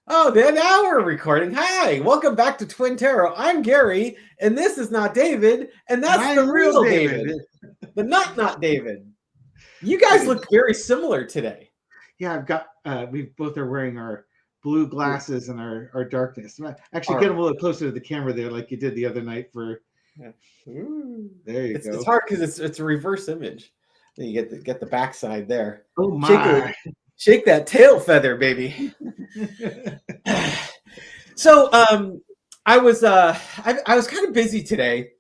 Oh, then now we're recording. Hi, welcome back to Twin Tarot. I'm Gary, and this is not David, and that's I the am real real David, David. the not David. You guys look very similar today. Yeah, I've got. We both are wearing our blue glasses and our darkness. Actually, get them a little closer to the camera there, like you did the other night. Ooh. There you It's go. hard because it's a reverse image. Then you get the backside there. Oh my! Shake that tail feather, baby. So I was kind of busy today,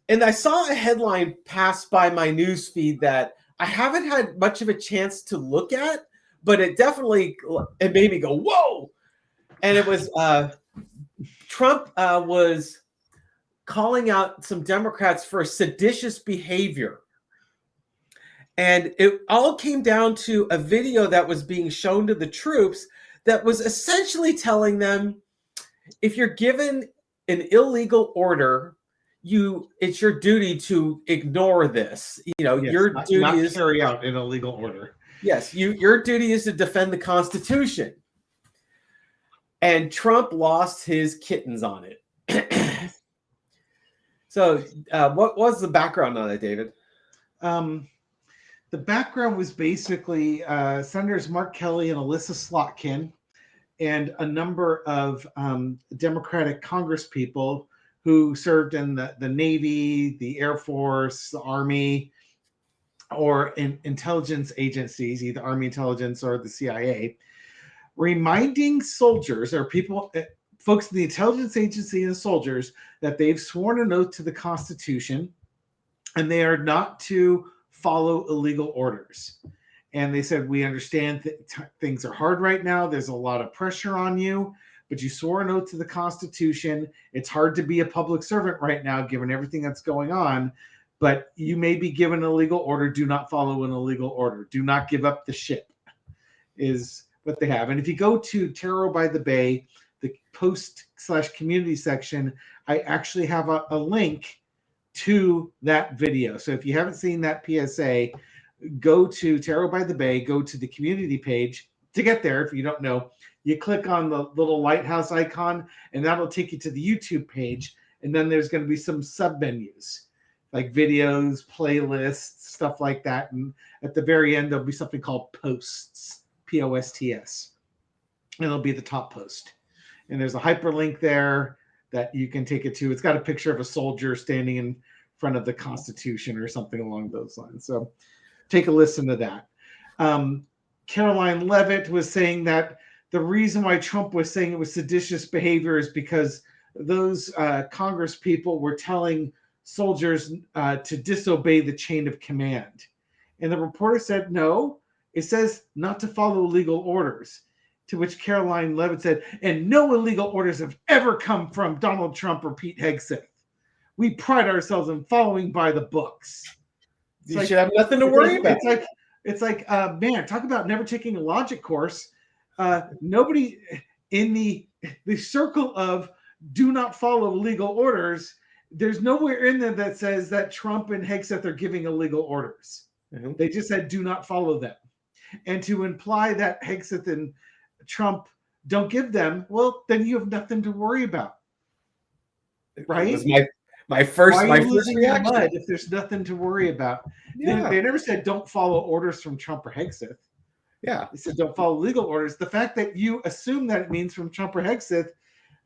and I saw a headline pass by my news feed that I haven't had much of a chance to look at, but it made me go, whoa. And it was Trump was calling out some Democrats for seditious behavior. And it all came down to a video that was being shown to the troops that was essentially telling them, if you're given an illegal order, it's your duty to ignore this. Your duty not is carry out an illegal order. Yes, your duty is to defend the Constitution. And Trump lost his kittens on it. So, what was the background on it, David? The background was basically Senators Mark Kelly and Alyssa Slotkin and a number of Democratic congresspeople who served in the Navy, the Air Force, the Army, or in intelligence agencies, either Army intelligence or the CIA, reminding soldiers or folks in the intelligence agency and soldiers that they've sworn an oath to the Constitution and they are not to follow illegal orders. And they said, we understand that things are hard right now. There's a lot of pressure on you, but you swore an oath to the Constitution. It's hard to be a public servant right now, given everything that's going on, but you may be given an illegal order. Do not follow an illegal order. Do not give up the ship is what they have. And if you go to Tarot by the Bay, the post/community section, I actually have a link to that video. So if you haven't seen that PSA, go to Tarot by the Bay, go to the community page. To get there, if you don't know, you click on the little lighthouse icon, and that'll take you to the YouTube page. And then there's going to be some sub-menus, like videos, playlists, stuff like that. And at the very end, there'll be something called posts, POSTS. And it'll be the top post. And there's a hyperlink there that you can take it to. It's got a picture of a soldier standing in front of the Constitution or something along those lines. So take a listen to that. Caroline Leavitt was saying that the reason why Trump was saying it was seditious behavior is because those Congress people were telling soldiers to disobey the chain of command. And the reporter said, no, it says not to follow legal orders. To which Caroline Leavitt said, and no illegal orders have ever come from Donald Trump or Pete Hegseth. We pride ourselves in following by the books. You should have nothing to worry about. It's like, man, talk about never taking a logic course. Nobody in the circle of do not follow legal orders, there's nowhere in there that says that Trump and Hegseth are giving illegal orders. Mm-hmm. They just said do not follow them. And to imply that Hegseth and Trump don't give them, well, then you have nothing to worry about. Right? It was my first reaction. Mud if there's nothing to worry about. Yeah. They never said don't follow orders from Trump or Hegseth. Yeah. They said don't follow legal orders. The fact that you assume that it means from Trump or Hegseth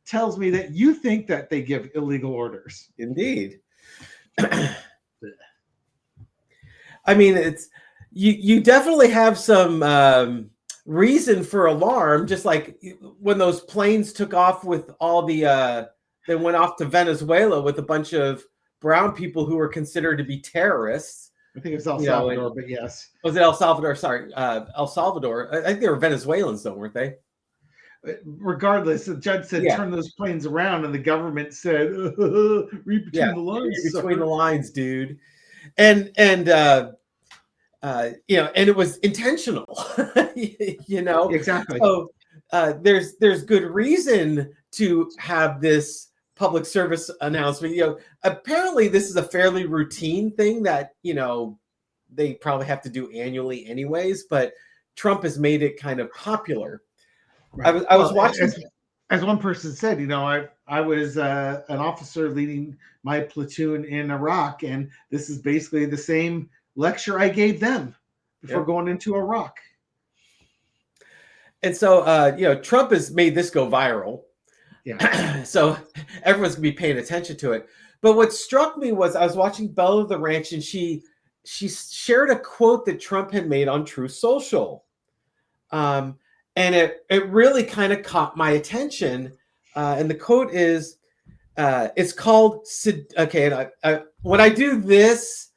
tells me that you think that they give illegal orders. Indeed. I mean, it's you definitely have some reason for alarm, just like when those planes took off with all the they went off to Venezuela with a bunch of brown people who were considered to be terrorists. I think it was El Salvador, but yes. Was it El Salvador? Sorry, El Salvador. I think they were Venezuelans, though, weren't they? Regardless, the judge said, turn those planes around, and the government said, read between the lines. Read between the lines, dude. And and it was intentional. Exactly. So there's good reason to have this public service announcement. Apparently this is a fairly routine thing that they probably have to do annually anyways, but Trump has made it kind of popular. Right. I was Well, watching. as one person said, I was an officer leading my platoon in Iraq, and this is basically the same lecture I gave them before Yeah. going into Iraq. And so, Trump has made this go viral. Yeah. So everyone's gonna be paying attention to it. But what struck me was I was watching Belle of the Ranch, and she shared a quote that Trump had made on Truth Social, and it really kind of caught my attention. And the quote is, it's called okay. And when I do this,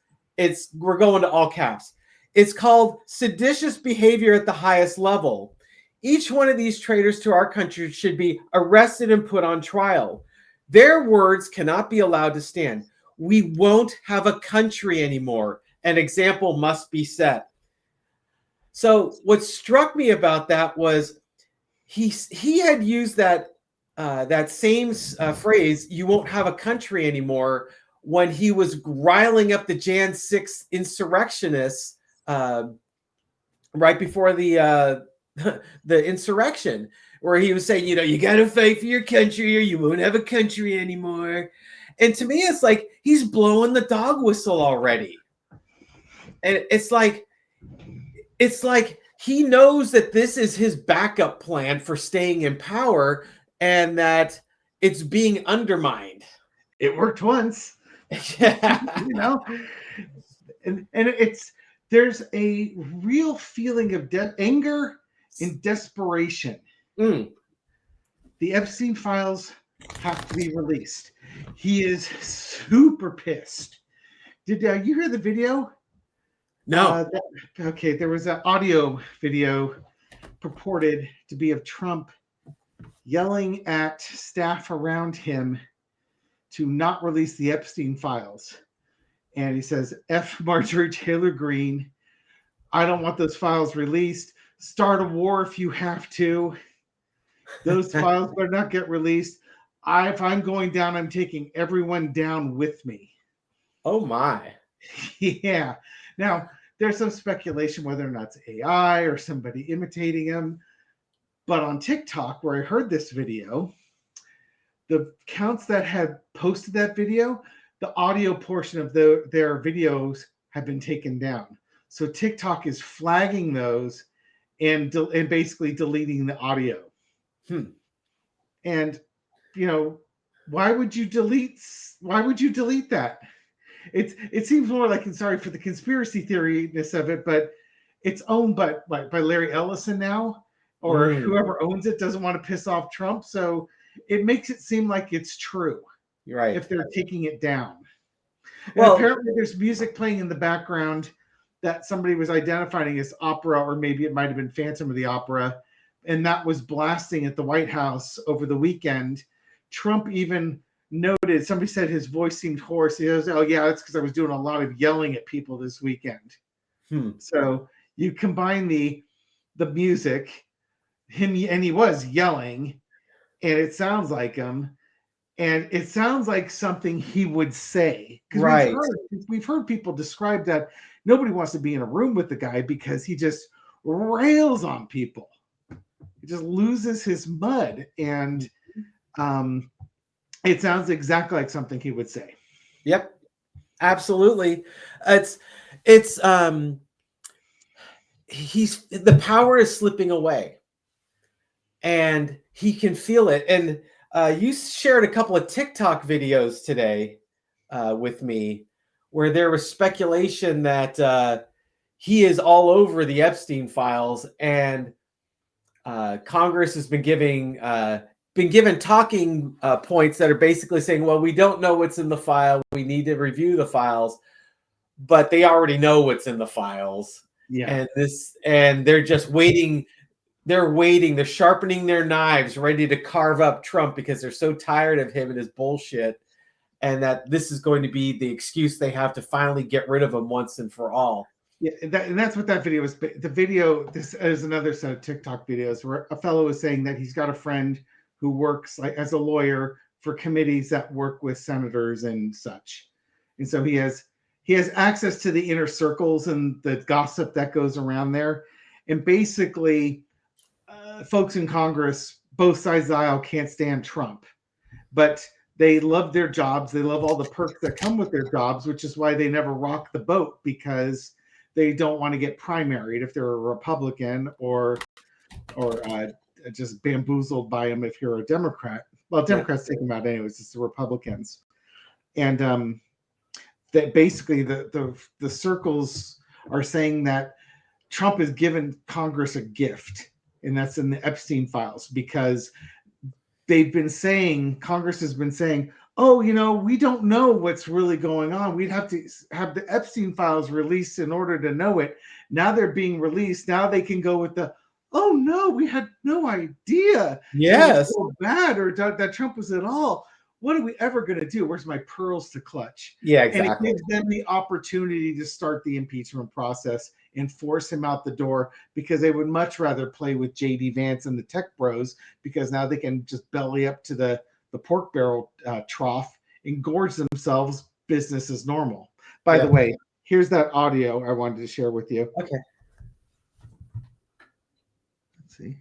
we're going to all caps. It's called seditious behavior at the highest level. Each one of these traitors to our country should be arrested and put on trial. Their words cannot be allowed to stand. We won't have a country anymore. An example must be set. So what struck me about that was he had used that same phrase, "You won't have a country anymore," when he was riling up the Jan 6th insurrectionists right before the the insurrection, where he was saying, you got to fight for your country or you won't have a country anymore. And to me, it's like he's blowing the dog whistle already. And it's like he knows that this is his backup plan for staying in power and that it's being undermined. It worked once. Yeah. And there's a real feeling of anger and desperation. Mm. The Epstein files have to be released. He is super pissed. Did you hear the video? No. Okay, there was an audio video purported to be of Trump yelling at staff around him to not release the Epstein files. And he says, F Marjorie Taylor Greene, I don't want those files released. Start a war if you have to. Those files better not get released. If I'm going down, I'm taking everyone down with me. Oh, my. Yeah. Now, there's some speculation whether or not it's AI or somebody imitating him. But on TikTok, where I heard this video, the accounts that had posted that video, the audio portion of their videos have been taken down. So TikTok is flagging those and basically deleting the audio. And why would you delete that? It seems more like, sorry for the conspiracy theory-ness of it, but it's owned by Larry Ellison now, or whoever owns it doesn't want to piss off Trump. So it makes it seem like it's true. Right. If they're taking it down. Well, and apparently there's music playing in the background that somebody was identifying as opera, or maybe it might have been Phantom of the Opera, and that was blasting at the White House over the weekend. Trump even noted, somebody said his voice seemed hoarse. He goes, oh yeah, that's because I was doing a lot of yelling at people this weekend. So you combine the music, and he was yelling, and it sounds like him, and it sounds like something he would say. Right. We've heard people describe that nobody wants to be in a room with the guy because he just rails on people. He just loses his mud, and it sounds exactly like something he would say. Yep, absolutely. The power is slipping away, and he can feel it. And you shared a couple of TikTok videos today with me where there was speculation that he is all over the Epstein files, and Congress has been given talking points that are basically saying, well, we don't know what's in the file. We need to review the files, but they already know what's in the files. Yeah. And they're just waiting. They're waiting. They're sharpening their knives, ready to carve up Trump because they're so tired of him and his bullshit. And that this is going to be the excuse they have to finally get rid of him once and for all. Yeah, and that's what that video was. The video, this is another set of TikTok videos where a fellow is saying that he's got a friend who works as a lawyer for committees that work with senators and such. And so he has access to the inner circles and the gossip that goes around there. And basically, folks in Congress, both sides of the aisle, can't stand Trump, but they love their jobs. They love all the perks that come with their jobs, which is why they never rock the boat, because they don't want to get primaried if they're a Republican, or just bamboozled by him if you're a Democrat. Well, Democrats take him out anyways. It's the Republicans, and that basically the circles are saying that Trump has given Congress a gift, and that's in the Epstein files, because Congress has been saying, oh, we don't know what's really going on. We'd have to have the Epstein files released in order to know it. Now they're being released. Now they can go with the, oh no, we had no idea. Yes. It was so bad, or that Trump was at all. What are we ever going to do? Where's my pearls to clutch? Yeah, exactly. And it gives them the opportunity to start the impeachment process and force him out the door, because they would much rather play with JD Vance and the tech bros, because now they can just belly up to the pork barrel trough and gorge themselves. Business as normal. By the way, here's that audio I wanted to share with you. Okay. Let's see.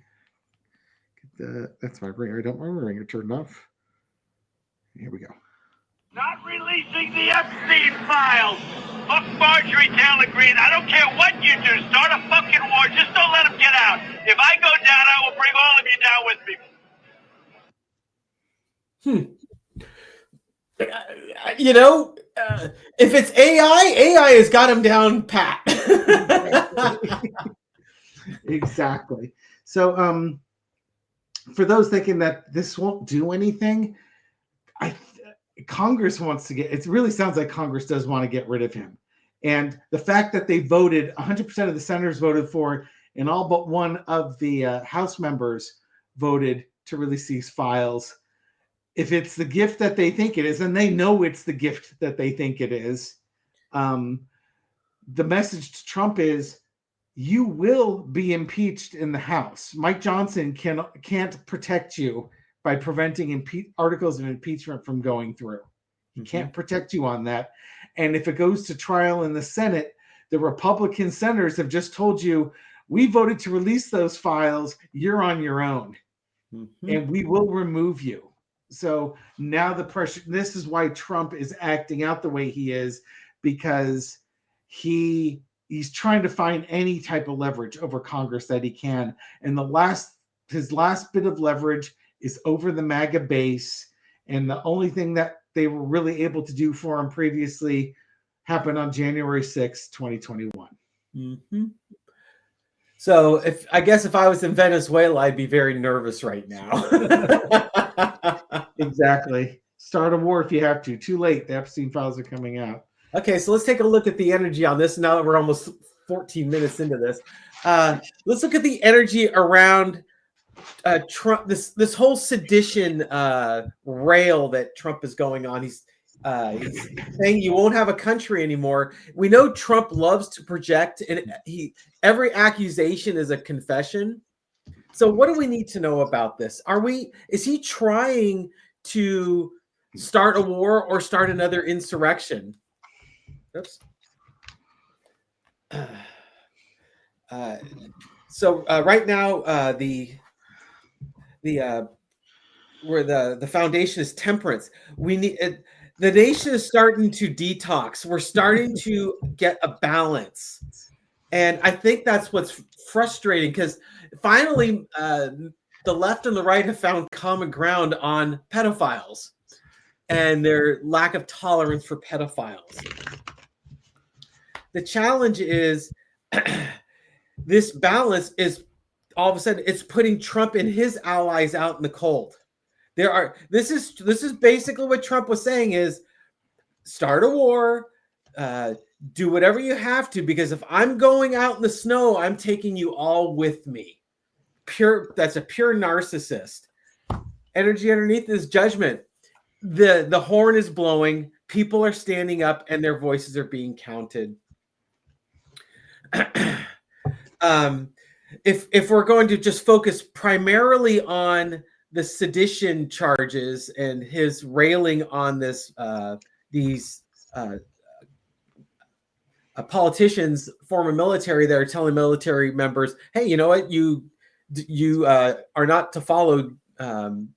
That's my ringer. I don't want my ringer turned off. Here we go. Not releasing the Epstein files. Fuck Marjorie Taylor Greene. I don't care what you do. Start a fucking war. Just don't let them get out. If I go down, I will bring all of you down with me. If it's AI has got him down pat. Exactly. So, for those thinking that this won't do anything, Congress wants to it really sounds like Congress does want to get rid of him. And the fact that they voted, 100% of the senators voted for, and all but one of the House members voted to release these files. If it's the gift that they think it is, and they know it's the gift that they think it is, the message to Trump is, you will be impeached in the House. Mike Johnson can't protect you by preventing articles of impeachment from going through. He can't protect you on that. And if it goes to trial in the Senate, the Republican senators have just told you, we voted to release those files. You're on your own. And we will remove you. So now the pressure, this is why Trump is acting out the way he is, because he's trying to find any type of leverage over Congress that he can. And his last bit of leverage is over the MAGA base. And the only thing that they were really able to do for him previously happened on January 6, 2021. So if I was in Venezuela, I'd be very nervous right now. Exactly. Start a war if you have to. Too late. The Epstein files are coming out. Okay, so let's take a look at the energy on this. Now that we're almost 14 minutes into this, let's look at the energy around Trump. This whole sedition rail that Trump is going on. He's saying you won't have a country anymore. We know Trump loves to project, and every accusation is a confession. So what do we need to know about this? Is he trying to start a war or start another insurrection? Oops. So right now, where the foundation is temperance. The nation is starting to detox. We're starting to get a balance, and I think that's what's frustrating, because finally, the left and the right have found common ground on pedophiles and their lack of tolerance for pedophiles. The challenge is this balance is all of a sudden it's putting Trump and his allies out in the cold. This is basically what Trump was saying is start a war, do whatever you have to, because if I'm going out in the snow, I'm taking you all with me. That's a pure narcissist. Energy underneath is judgment. The horn is blowing, people are standing up, and their voices are being counted. If we're going to just focus primarily on the sedition charges and his railing on these politicians, former military, that are telling military members, hey, you know what, you you are not to follow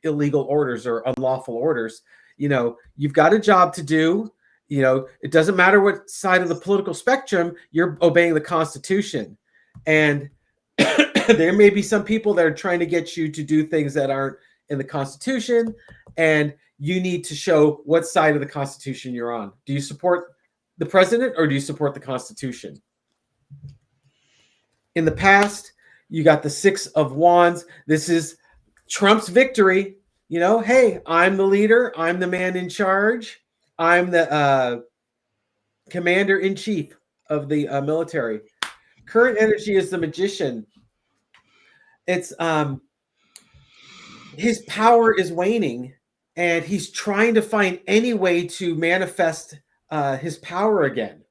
illegal orders or unlawful orders. You've got a job to do. It doesn't matter what side of the political spectrum, you're obeying the Constitution. And there may be some people that are trying to get you to do things that aren't in the Constitution, and you need to show what side of the Constitution you're on. Do you support the president or do you support the Constitution? In the past, you got the Six of Wands. This is Trump's victory. Hey, I'm the leader. I'm the man in charge. I'm the commander-in-chief of the military. Current energy is the Magician. It's his power is waning, and he's trying to find any way to manifest his power again.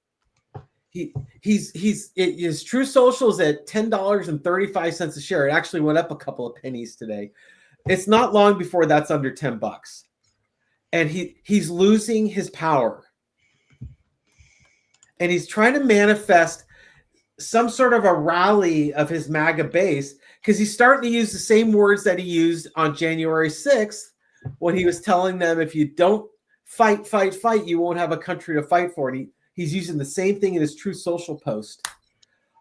His True Social is at $10.35 a share. It actually went up a couple of pennies today. It's not long before that's under $10, and he's losing his power, and he's trying to manifest some sort of a rally of his MAGA base, because he's starting to use the same words that he used on January 6th when he was telling them, if you don't fight, you won't have a country to fight for. And he's using the same thing in his True Social post.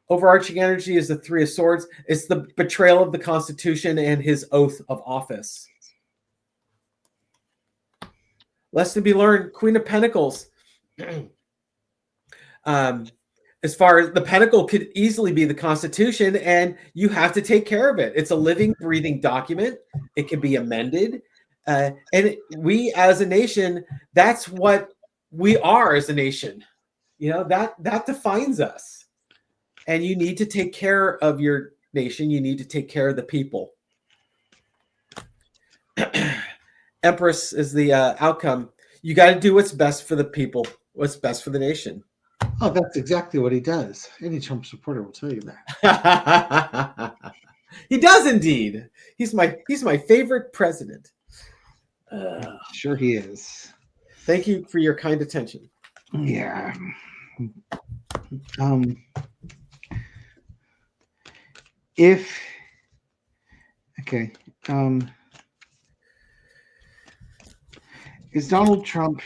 Overarching energy is the Three of Swords. It's the betrayal of the Constitution and his oath of office. Lesson to be learned, Queen of Pentacles. As far as the pentacle could easily be the Constitution, and you have to take care of it. It's a living, breathing document. It can be amended. And we as a nation, that's what we are as a nation. That defines us. And you need to take care of your nation. You need to take care of the people. Empress is the outcome. You got to do what's best for the people, what's best for the nation. Oh, that's exactly what he does. Any Trump supporter will tell you that. He does indeed. He's my favorite president. Sure he is. Thank you for your kind attention. Yeah. Is Donald Trump?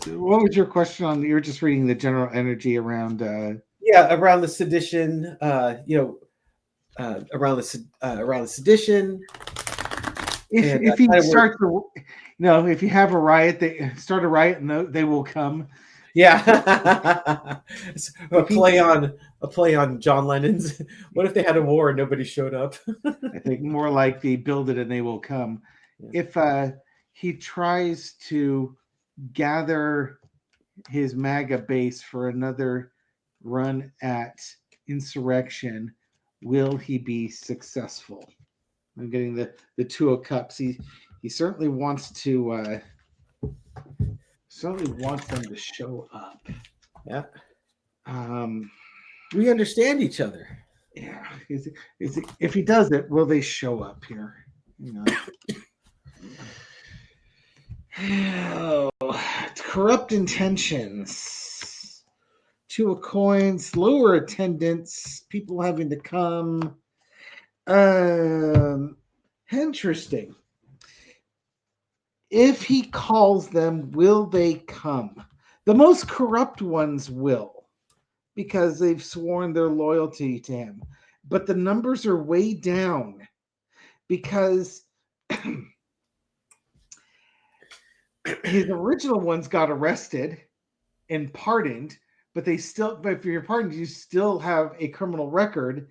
What was your question on? You were just reading the general energy around. Around the sedition. Around the sedition. If he starts, if you have a riot, they start a riot, and they will come. Yeah, a play on John Lennon's. What if they had a war and nobody showed up? I think more like they build it and they will come. Yeah. If he tries to gather his MAGA base for another run at insurrection, will he be successful? I'm getting the Two of Cups. He certainly wants to them to show up. Yeah. We understand each other. Yeah. If he does it, will they show up here? Corrupt intentions. Two of Coins, lower attendance, people having to come. Interesting. If he calls them, will they come? The most corrupt ones will, because they've sworn their loyalty to him. But the numbers are way down because his original ones got arrested and pardoned, but if you're pardoned, you still have a criminal record,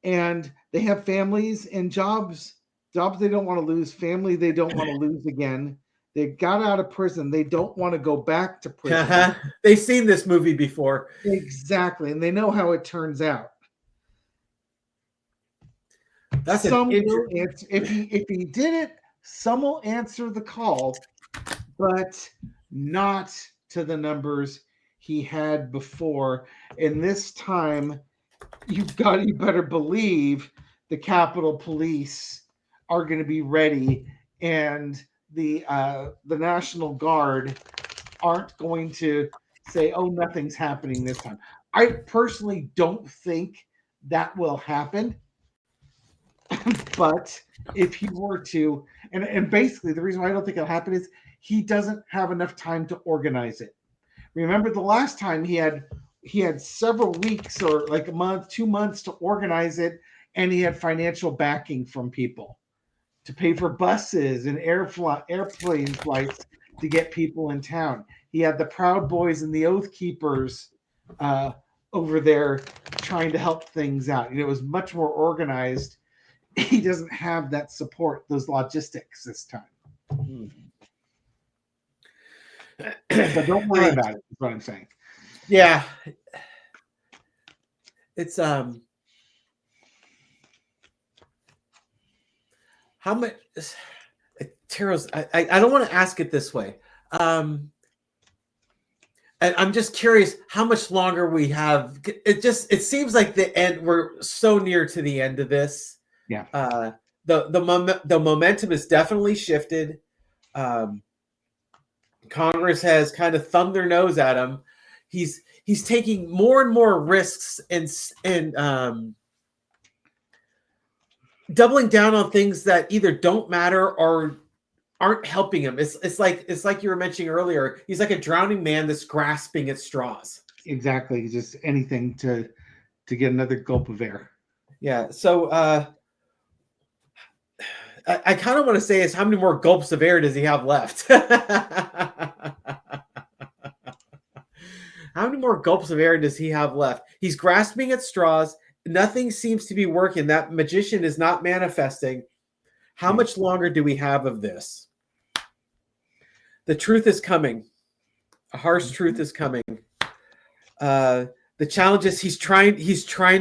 and they have families and jobs they don't want to lose, family they don't want to lose again. They got out of prison. They don't want to go back to prison. They've seen this movie before. Exactly, and they know how it turns out. That's if he did it, some will answer the call, but not to the numbers he had before. And this time, you better believe the Capitol Police are going to be ready, and the National Guard aren't going to say, "Oh, nothing's happening this time." I personally don't think that will happen. But if he were to, and basically the reason why I don't think it'll happen is he doesn't have enough time to organize it. Remember the last time he had several weeks or like a month, 2 months to organize it, and he had financial backing from people to pay for buses and airplane flights to get people in town. He had the Proud Boys and the Oath Keepers over there trying to help things out. It was much more organized. He doesn't have that support, those logistics this time. So don't worry about it, is what I'm saying. Yeah. It's how much Taro's I don't want to ask it this way. And I'm just curious how much longer we have. It seems like the end, we're so near to the end of this. Yeah. The momentum has definitely shifted. Congress has kind of thumbed their nose at him. He's taking more and more risks and doubling down on things that either don't matter or aren't helping him. It's like you were mentioning earlier. He's like a drowning man that's grasping at straws. Exactly, just anything to get another gulp of air. Yeah. So I kind of want to say is how many more gulps of air does he have left? How many more gulps of air does he have left? He's grasping at straws. Nothing seems to be working. That magician is not manifesting. How much longer do we have of this? The truth is coming. A harsh truth is coming. The challenge is he's trying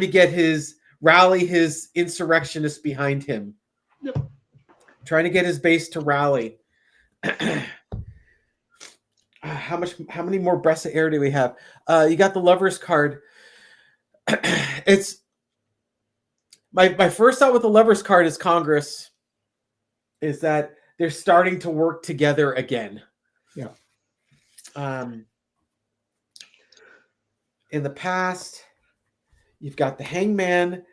to get rally his insurrectionists behind him. Yep. Trying to get his base to rally. How many more breaths of air do we have? You got the Lover's card. It's my first thought with the Lover's card is Congress is that they're starting to work together again. Yeah. In the past, you've got the Hangman.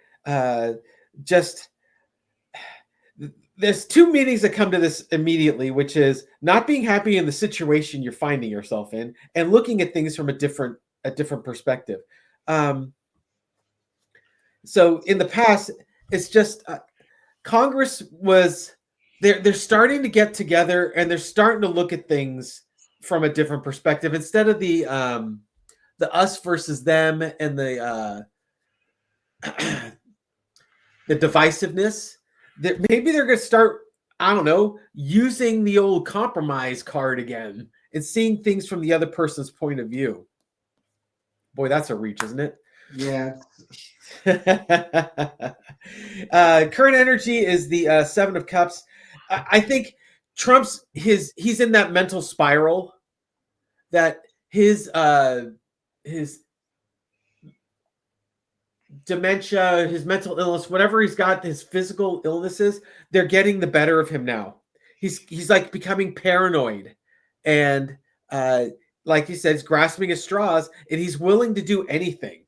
There's two meanings that come to this immediately, which is not being happy in the situation you're finding yourself in and looking at things from a different perspective. So in the past, it's just Congress was they're starting to get together and they're starting to look at things from a different perspective instead of the us versus them and the divisiveness. Maybe they're going to start, I don't know, using the old compromise card again and seeing things from the other person's point of view. Boy, that's a reach, isn't it? Yeah. Current energy is the Seven of Cups. I think Trump's he's in that mental spiral that his dementia, his mental illness, whatever he's got, his physical illnesses, they're getting the better of him now. He's like becoming paranoid and like he says, grasping at straws, and he's willing to do anything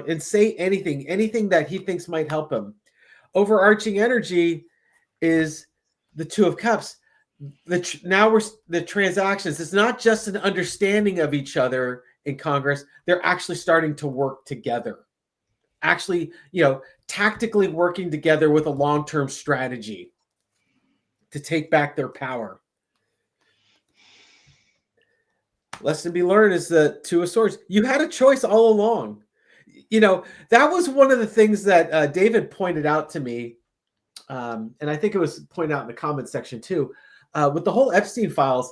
and say anything that he thinks might help him. Overarching energy is the Two of Cups. The transactions. It's not just an understanding of each other in Congress. They're actually starting to work together. Actually, tactically working together with a long-term strategy to take back their power. Lesson to be learned is the Two of Swords. You had a choice all along. That was one of the things that David pointed out to me. And I think it was pointed out in the comments section too. With the whole Epstein files,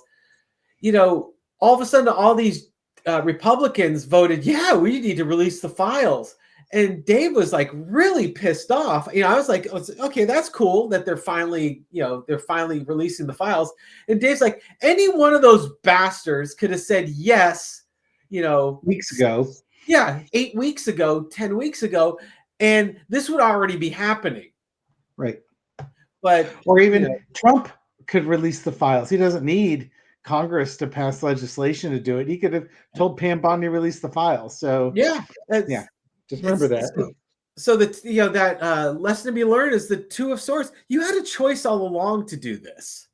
all of a sudden, all these Republicans voted, yeah, we need to release the files. And Dave was like really pissed off. I was like, okay, that's cool that they're finally releasing the files. And Dave's like, any one of those bastards could have said yes, weeks ago. Yeah, 8 weeks ago, 10 weeks ago, and this would already be happening. Right. But or even Trump could release the files. He doesn't need Congress to pass legislation to do it. He could have told Pam Bondi to release the files. So yeah. Just remember that. So that that lesson to be learned is the Two of Swords. You had a choice all along to do this,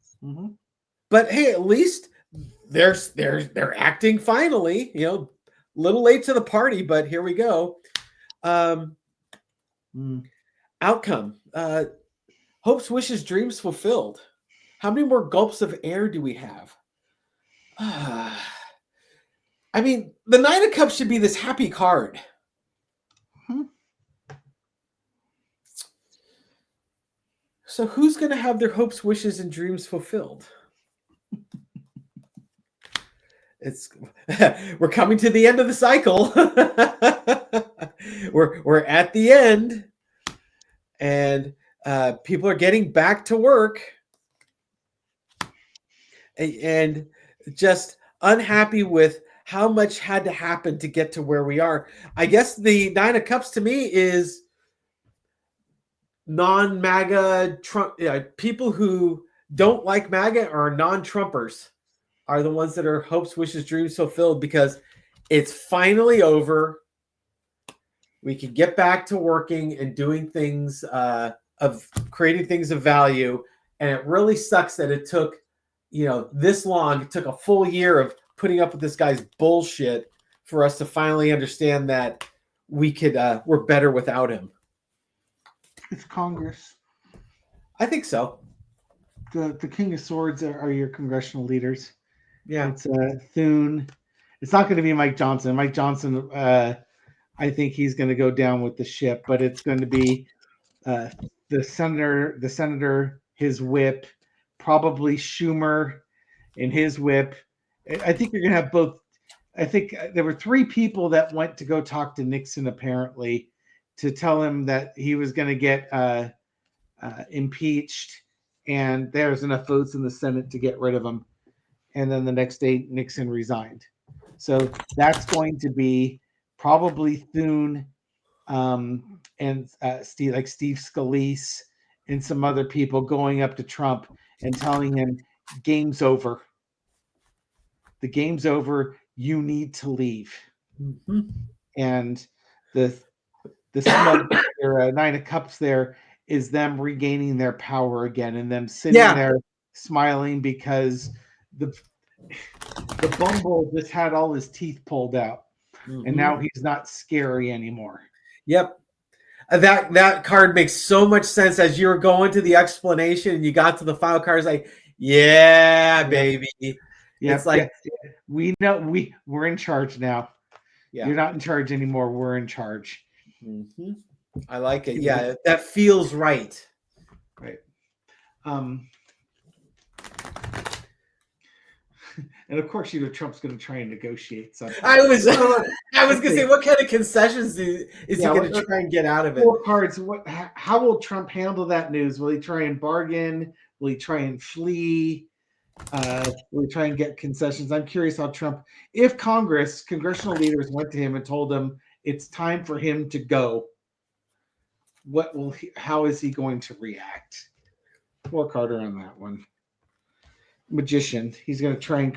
but hey, at least they're acting finally. Little late to the party, but here we go. Outcome: hopes, wishes, dreams fulfilled. How many more gulps of air do we have? I mean, the Nine of Cups should be this happy card. So who's going to have their hopes, wishes, and dreams fulfilled? We're coming to the end of the cycle. we're at the end, and people are getting back to work, and just unhappy with how much had to happen to get to where we are. I guess the Nine of Cups to me is non-MAGA Trump. People who don't like MAGA or non-Trumpers are the ones that are hopes, wishes, dreams fulfilled, because it's finally over. We can get back to working and doing things, of creating things of value. And it really sucks that it took, this long. It took a full year of putting up with this guy's bullshit for us to finally understand that we're better without him. It's Congress. I think so. The King of Swords are your congressional leaders. Yeah. It's Thune. It's not going to be Mike Johnson. Mike Johnson, I think he's going to go down with the ship, but it's going to be the senator, his whip, probably Schumer and his whip. I think you're going to have both. I think there were 3 people that went to go talk to Nixon, apparently, to tell him that he was going to get impeached, and there's enough votes in the Senate to get rid of him. And then the next day, Nixon resigned. So that's going to be probably Thune and Steve Scalise and some other people going up to Trump and telling him, game's over. The game's over. You need to leave. And the smug Nine of Cups there is them regaining their power again, and them sitting there smiling because the Bumble just had all his teeth pulled out, and now he's not scary anymore. Yep. That card makes so much sense as you were going to the explanation and you got to the final cards. Like, yeah, baby. Yeah, it's like we know we're in charge now. Yeah. You're not in charge anymore. We're in charge. I like it. Yeah, that feels right. Right. And of course, Trump's going to try and negotiate something. I was going to say, what kind of concessions is he going to try and get out of it? 4 cards. How will Trump handle that news? Will he try and bargain? Will he try and flee? Will he try and get concessions? I'm curious how Trump, if congressional leaders went to him and told him it's time for him to go, how is he going to react? 4 carder on that one. Magician. He's going to try and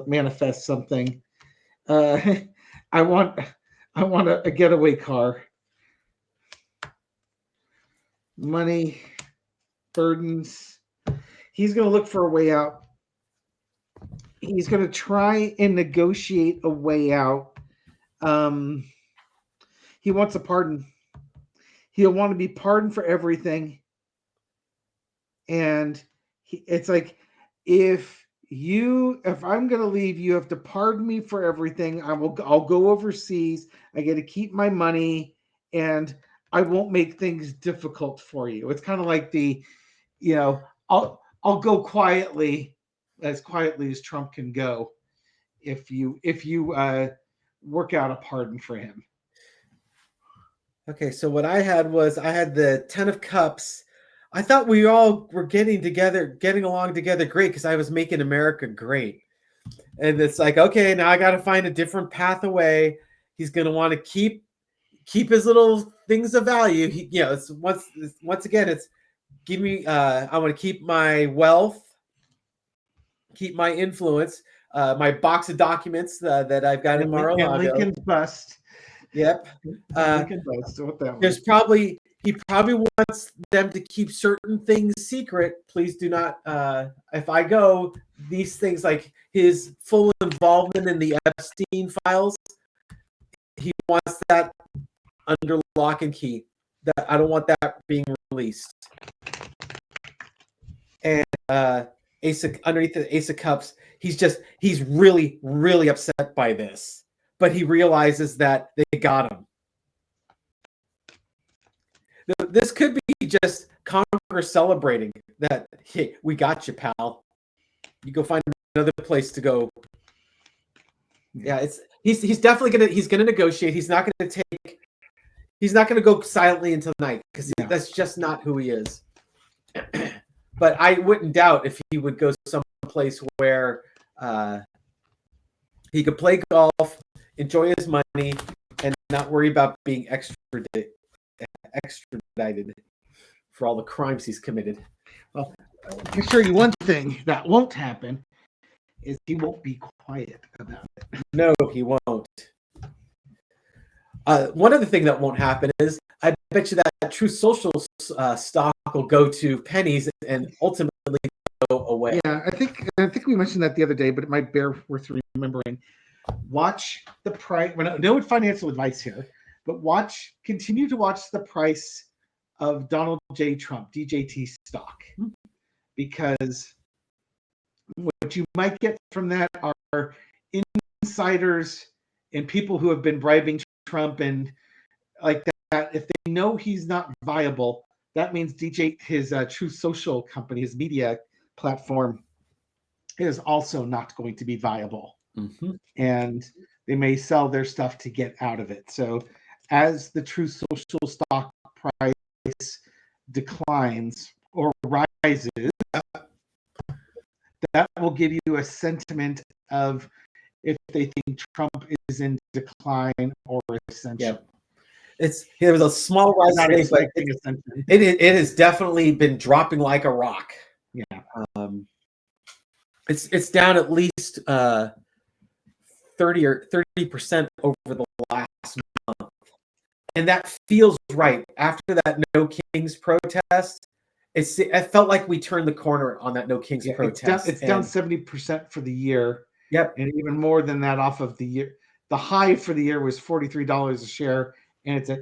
manifest something. I want a getaway car. Money, burdens. He's going to look for a way out. He's going to try and negotiate a way out. He wants a pardon. He'll want to be pardoned for everything. And it's like, if I'm going to leave, you have to pardon me for everything. I'll go overseas. I get to keep my money, and I won't make things difficult for you. It's kind of like I'll go quietly as Trump can go if you work out a pardon for him. Okay, so what I had the 10 of Cups. I thought we all were getting along together great because I was making America great. And it's like, okay, now I got to find a different path away. He's going to want to keep his little things of value. It's once again, it's give me, I want to keep my wealth, keep my influence, my box of documents that I've got in Mar-a-Lago. Lincoln's bust. Yep. There's He probably wants them to keep certain things secret. Please do not. If I go, these things like his full involvement in the Epstein files, he wants that under lock and key. That I don't want that being released. And underneath the Ace of Cups, he's really, really upset by this. But he realizes that they got him. This could be just Congress celebrating that, hey, we got you, pal. You go find another place to go. Yeah, he's definitely gonna negotiate. He's not gonna go silently into the night because that's just not who he is. But I wouldn't doubt if he would go someplace where he could play golf, enjoy his money, and not worry about being extradited for all the crimes he's committed. Well, I can assure you one thing that won't happen is he won't be quiet about it. No, he won't. One other thing that won't happen is I bet you that True Social stock will go to pennies and ultimately go away. Yeah, I think we mentioned that the other day, but it might bear worth remembering. Watch the price. No financial advice here, but continue to watch the price of Donald J. Trump, DJT stock, because what you might get from that are insiders and people who have been bribing Trump and like that. If they know he's not viable, that means his True Social company, his media platform, is also not going to be viable. Mm-hmm. And they may sell their stuff to get out of it. So as the True Social stock price declines or rises, that will give you a sentiment of if they think Trump is in decline or ascension. Yep. There was a small rise today, but it has definitely been dropping like a rock. Yeah. It's down at least 30% over the last month. And that feels right. After that No Kings protest, it felt like we turned the corner on that No Kings protest. It's down 70% for the year. Yep. And even more than that off of the year. The high for the year was $43 a share, and it's at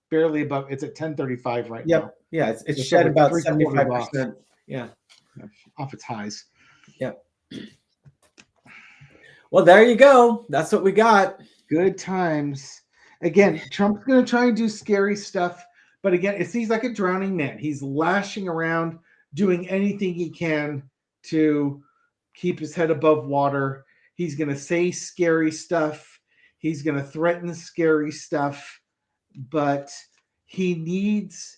barely above. It's at $10.35 right now. Yeah, it's shed about 75%. Yeah, off its highs. Yep. Well, there you go. That's what we got. Good times. Again, Trump's going to try and do scary stuff, but again, it seems like a drowning man. He's lashing around, doing anything he can to keep his head above water. He's going to say scary stuff. He's going to threaten scary stuff, but he needs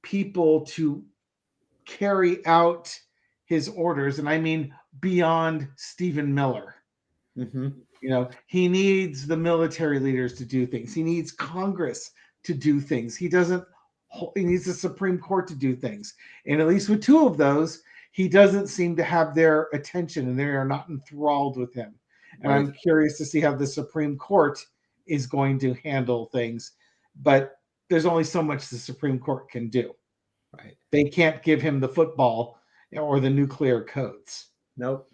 people to carry out his orders. And I mean, beyond Stephen Miller. Mm-hmm. You know, he needs the military leaders to do things. He needs Congress to do things. He needs the Supreme Court to do things. And at least with two of those, he doesn't seem to have their attention and they are not enthralled with him. And I'm curious to see how the Supreme Court is going to handle things. But there's only so much the Supreme Court can do. Right. They can't give him the football or the nuclear codes. Nope.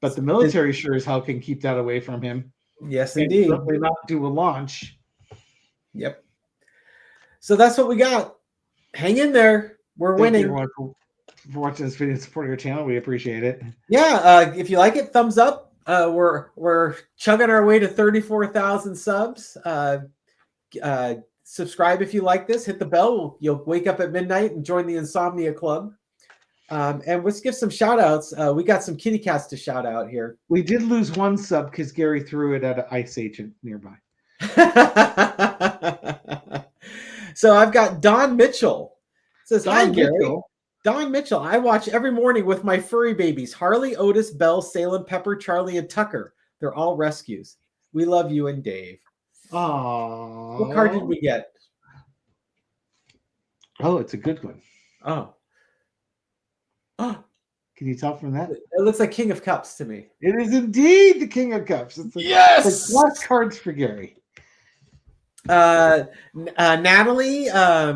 But the military sure as hell can keep that away from him. Yes, indeed. Certainly not do a launch. Yep. So that's what we got. Hang in there. We're winning. Thank you for watching this video and supporting our channel. We appreciate it. Yeah. If you like it, thumbs up. We're chugging our way to 34,000 subs. Subscribe if you like this. Hit the bell. You'll wake up at midnight and join the Insomnia Club. And let's give some shout outs. We got some kitty cats to shout out here. We did lose one sub because Gary threw it at an ICE agent nearby. So I've got Don Mitchell. It says, hi, Gary. Mitchell. Don Mitchell. I watch every morning with my furry babies, Harley, Otis, Belle, Salem, Pepper, Charlie, and Tucker. They're all rescues. We love you and Dave. Aww. What card did we get? Oh, it's a good one. Oh. Can you tell from that? It looks like King of Cups to me. It is indeed the King of Cups. It's yes! It's last cards for Gary. Natalie has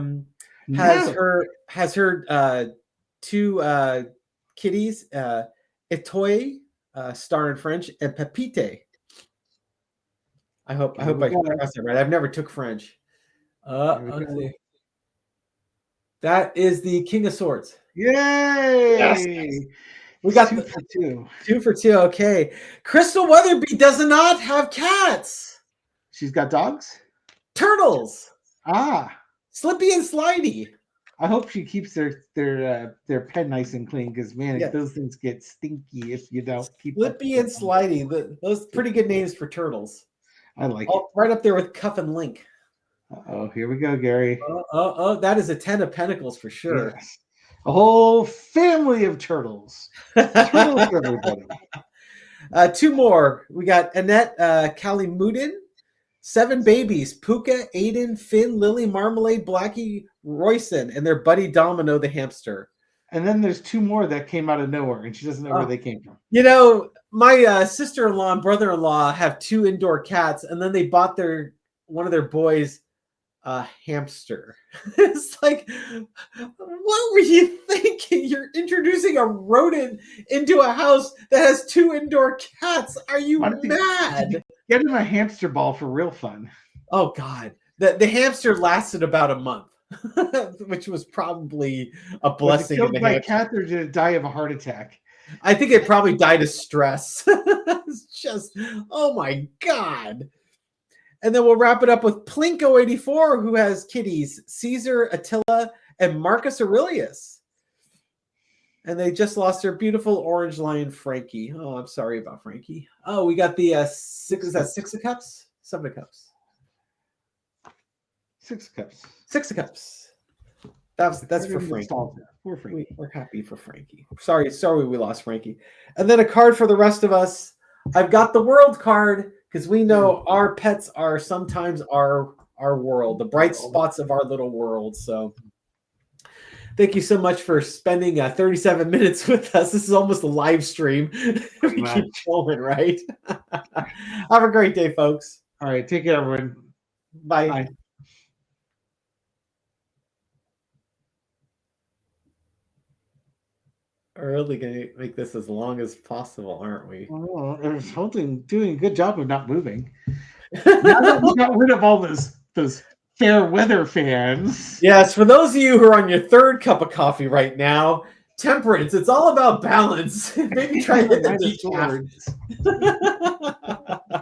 No. her two kitties, Etoy, star in French, and Pepite. I hope I pronounced that right. I've never took French. Let's see. That is the King of Swords. Yay! Yes. We got 2 for 2. 2 for 2. Okay. Crystal Weatherby does not have cats. She's got dogs? Turtles. Ah. Slippy and Slidey. I hope she keeps their pen nice and clean, because man, Yes. those things get stinky if you don't keep Slippy and Slidey. Those pretty good names for turtles. I like it. Right up there with Cuff and Link. Oh, here we go, Gary. That is a 10 of Pentacles for sure. Yes. A whole family of turtles. Turtles for everybody. 2 more. We got Annette Kalimudin. 7 babies: Puka, Aiden, Finn, Lily, Marmalade, Blackie, Royson, and their buddy Domino the hamster. And then there's 2 more that came out of nowhere, and she doesn't know where they came from. You know, my sister-in-law and brother-in-law have 2 indoor cats, and then they bought one of their boys a hamster. It's like, what were you thinking? You're introducing a rodent into a house that has 2 indoor cats. Are you mad? Get him a hamster ball for real fun. Oh God, the hamster lasted about a month, which was probably a blessing. Was it killed by a cat, or did it die of a heart attack? I think it probably died of stress. It's just, oh my God. And then we'll wrap it up with Plinko84, who has kitties, Caesar, Attila, and Marcus Aurelius. And they just lost their beautiful orange lion, Frankie. Oh, I'm sorry about Frankie. Oh, we got the 6. Is that 6 of Cups? 7 of Cups. 6 of Cups. 6 of Cups. That's for Frankie. Poor Frankie. We're happy for Frankie. Sorry we lost Frankie. And then a card for the rest of us. I've got the world card, because we know our pets are sometimes our world, the bright spots of our little world. So thank you so much for spending 37 minutes with us. This is almost a live stream. We keep going, right? Have a great day, folks. All right. Take care, everyone. Bye. Bye. We're really going to make this as long as possible, aren't we? Oh, I was doing a good job of not moving. Now that we got rid of all those fair weather fans. Yes, for those of you who are on your 3rd cup of coffee right now, temperance, it's all about balance. Maybe try to hit the decaf.